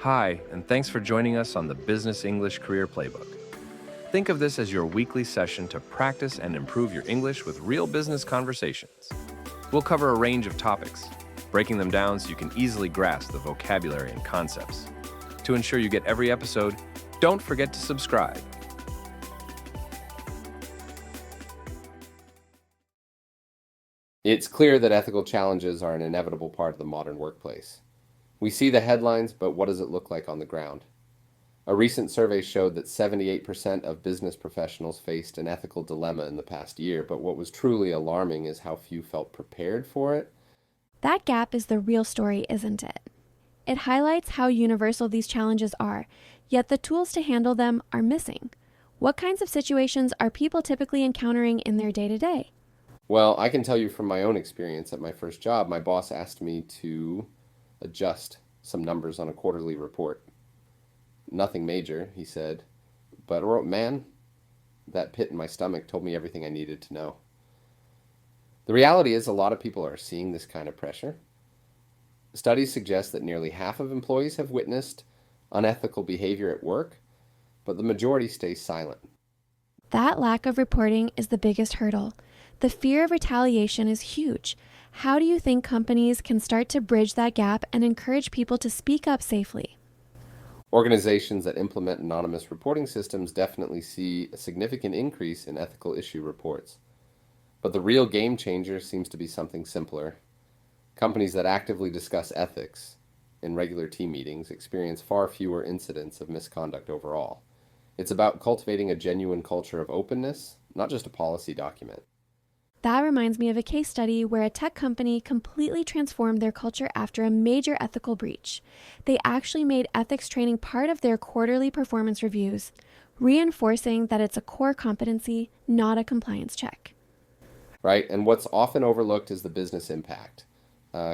Hi, and thanks for joining us on the Business English Career Playbook. Think of this as your weekly session to practice and improve your English with real business conversations. We'll cover a range of topics, breaking them down so you can easily grasp the vocabulary and concepts. To ensure you get every episode, don't forget to subscribe. It's clear that ethical challenges are an inevitable part of the modern workplace. We see the headlines, but what does it look like on the ground? A recent survey showed that 78% of business professionals faced an ethical dilemma in the past year, but what was truly alarming is how few felt prepared for it. That gap is the real story, isn't it? It highlights how universal these challenges are, yet the tools to handle them are missing. What kinds of situations are people typically encountering in their day-to-day? Well, I can tell you from my own experience at my first job, my boss asked me to adjust some numbers on a quarterly report. Nothing major, he said, but man, that pit in my stomach told me everything I needed to know. The reality is a lot of people are seeing this kind of pressure. Studies suggest that nearly half of employees have witnessed unethical behavior at work, but the majority stays silent. That lack of reporting is the biggest hurdle. The fear of retaliation is huge. How do you think companies can start to bridge that gap and encourage people to speak up safely? Organizations that implement anonymous reporting systems definitely see a significant increase in ethical issue reports. But the real game changer seems to be something simpler. Companies that actively discuss ethics in regular team meetings experience far fewer incidents of misconduct overall. It's about cultivating a genuine culture of openness, not just a policy document. That reminds me of a case study where a tech company completely transformed their culture after a major ethical breach. They actually made ethics training part of their quarterly performance reviews, reinforcing that it's a core competency, not a compliance check. Right, and what's often overlooked is the business impact.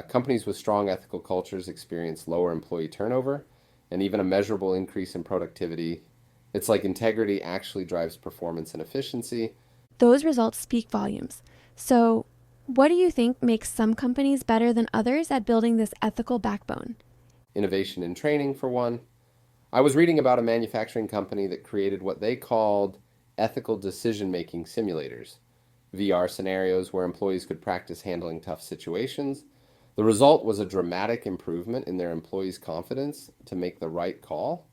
Companies with strong ethical cultures experience lower employee turnover and even a measurable increase in productivity. It's like integrity actually drives performance and efficiency. Those results speak volumes. So, what do you think makes some companies better than others at building this ethical backbone? Innovation in training, for one. I was reading about a manufacturing company that created what they called ethical decision-making simulators, VR scenarios where employees could practice handling tough situations. The result was a dramatic improvement in their employees' confidence to make the right call.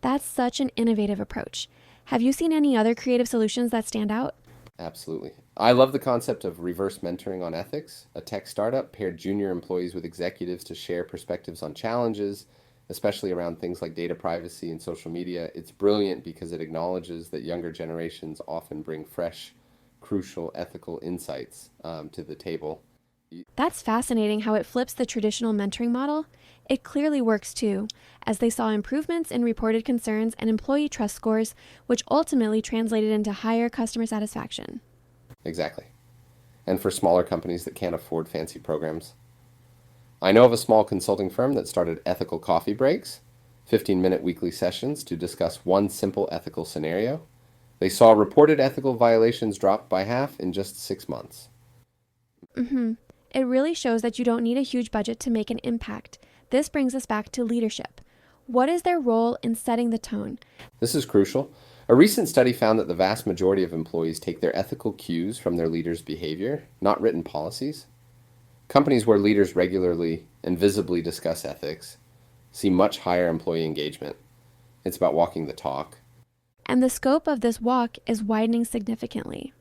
That's such an innovative approach. Have you seen any other creative solutions that stand out? Absolutely. I love the concept of reverse mentoring on ethics. A tech startup paired junior employees with executives to share perspectives on challenges, especially around things like data privacy and social media. It's brilliant because it acknowledges that younger generations often bring fresh, crucial ethical insights to the table. That's fascinating how it flips the traditional mentoring model. It clearly works too, as they saw improvements in reported concerns and employee trust scores, which ultimately translated into higher customer satisfaction. Exactly. And for smaller companies that can't afford fancy programs. I know of a small consulting firm that started ethical coffee breaks, 15-minute weekly sessions to discuss one simple ethical scenario. They saw reported ethical violations drop by half in just 6 months. It really shows that you don't need a huge budget to make an impact. This brings us back to leadership. What is their role in setting the tone? This is crucial. A recent study found that the vast majority of employees take their ethical cues from their leaders' behavior, not written policies. Companies where leaders regularly and visibly discuss ethics see much higher employee engagement. It's about walking the talk. And the scope of this walk is widening significantly.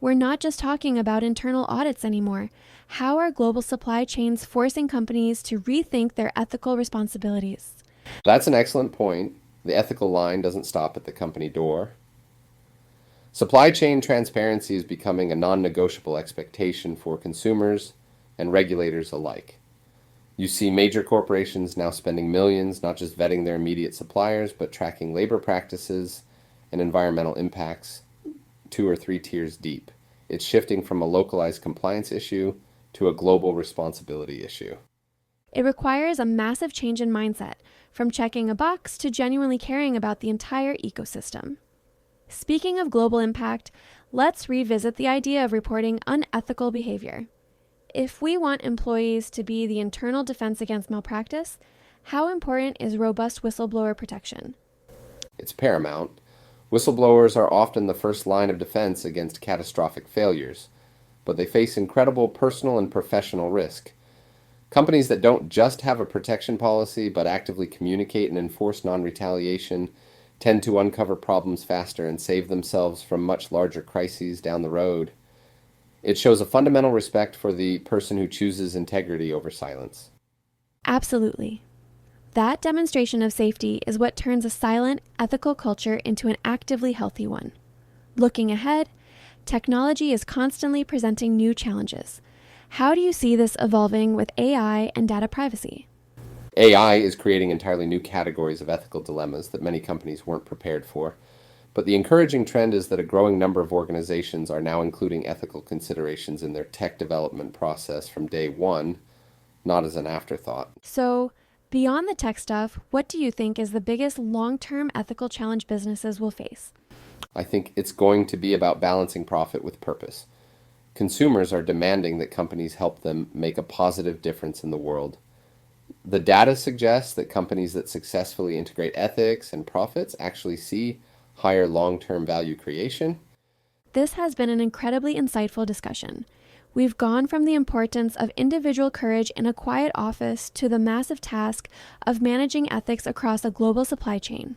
We're not just talking about internal audits anymore. How are global supply chains forcing companies to rethink their ethical responsibilities? That's an excellent point. The ethical line doesn't stop at the company door. Supply chain transparency is becoming a non-negotiable expectation for consumers and regulators alike. You see major corporations now spending millions, not just vetting their immediate suppliers, but tracking labor practices and environmental impacts 2 or 3 tiers deep. It's shifting from a localized compliance issue to a global responsibility issue. It requires a massive change in mindset, from checking a box to genuinely caring about the entire ecosystem. Speaking of global impact, let's revisit the idea of reporting unethical behavior. If we want employees to be the internal defense against malpractice, How important is robust whistleblower protection? It's paramount. Whistleblowers are often the first line of defense against catastrophic failures, but they face incredible personal and professional risk. Companies that don't just have a protection policy but actively communicate and enforce non-retaliation tend to uncover problems faster and save themselves from much larger crises down the road. It shows a fundamental respect for the person who chooses integrity over silence. Absolutely. That demonstration of safety is what turns a silent, ethical culture into an actively healthy one. Looking ahead, technology is constantly presenting new challenges. How do you see this evolving with AI and data privacy? AI is creating entirely new categories of ethical dilemmas that many companies weren't prepared for. But the encouraging trend is that a growing number of organizations are now including ethical considerations in their tech development process from day one, not as an afterthought. So, beyond the tech stuff, what do you think is the biggest long-term ethical challenge businesses will face? I think it's going to be about balancing profit with purpose. Consumers are demanding that companies help them make a positive difference in the world. The data suggests that companies that successfully integrate ethics and profits actually see higher long-term value creation. This has been an incredibly insightful discussion. We've gone from the importance of individual courage in a quiet office to the massive task of managing ethics across a global supply chain.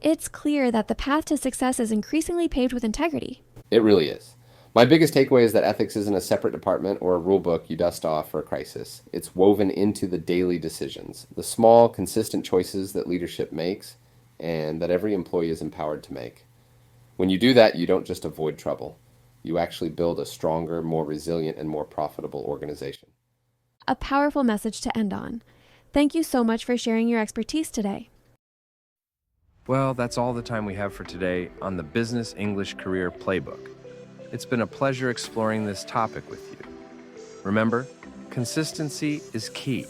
It's clear that the path to success is increasingly paved with integrity. It really is. My biggest takeaway is that ethics isn't a separate department or a rule book you dust off for a crisis. It's woven into the daily decisions, the small, consistent choices that leadership makes and that every employee is empowered to make. When you do that, you don't just avoid trouble. You actually build a stronger, more resilient, and more profitable organization. A powerful message to end on. Thank you so much for sharing your expertise today. Well, that's all the time we have for today on the Business English Career Playbook. It's been a pleasure exploring this topic with you. Remember, consistency is key.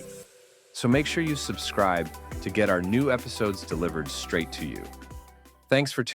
So make sure you subscribe to get our new episodes delivered straight to you. Thanks for